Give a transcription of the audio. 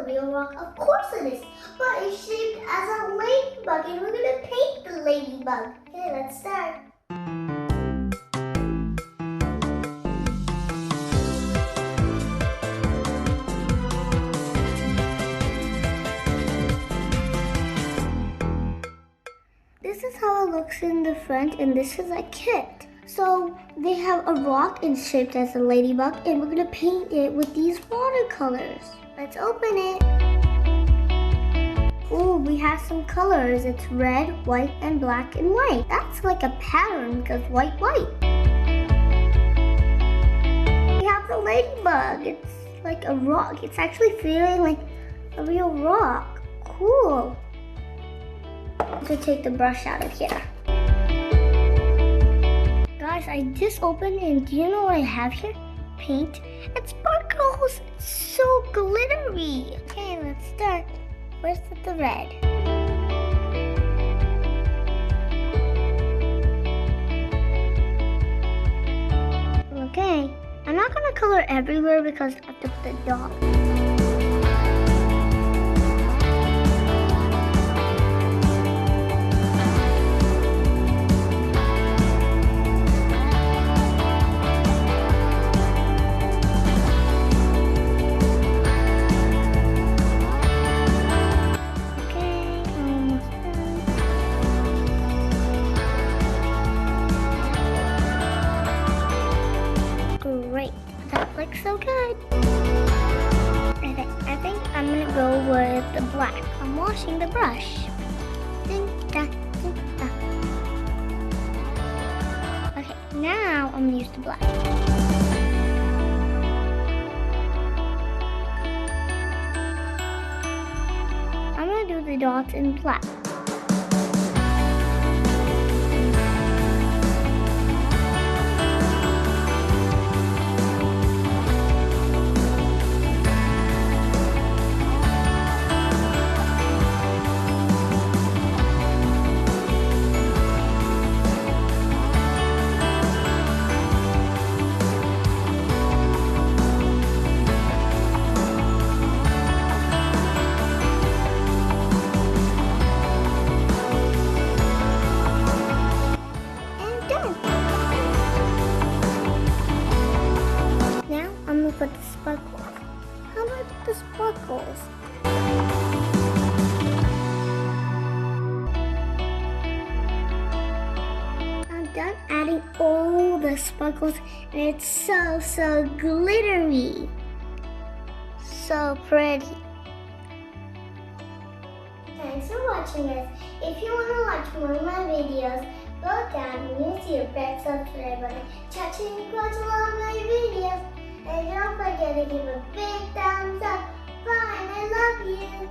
real rock? Of course it is. But it's shaped as a ladybug and we're going to paint the ladybug. Okay, let's start. This is how it looks in the front, and this is a kit. So they have a rock and shaped as a ladybug, and we're gonna paint it with these watercolors. Let's open it. Ooh, we have some colors. It's red, white, and black and white. That's like a pattern because white. We have the ladybug. It's like a rock. It's actually feeling like a real rock. Cool. I'm gonna take the brush out of here. Guys, I just opened and do you know what I have here? Paint and sparkles. It's so glittery. Okay, let's start. Where's the red? Okay, I'm not gonna color everywhere because I have to put the dot. Great, that looks so good. Okay, I think I'm gonna go with the black. I'm washing the brush. Ding, da, ding, da. Okay, now I'm gonna use the black. I'm gonna do the dots in black. Put the sparkles. How about the sparkles? I'm done adding all the sparkles and it's so glittery. So pretty. Thanks for watching us. If you want to watch more of my videos, go down and you'll see a red subscribe button. Touch it and watch all of my videos. And don't forget to give a big thumbs up. Bye, I love you.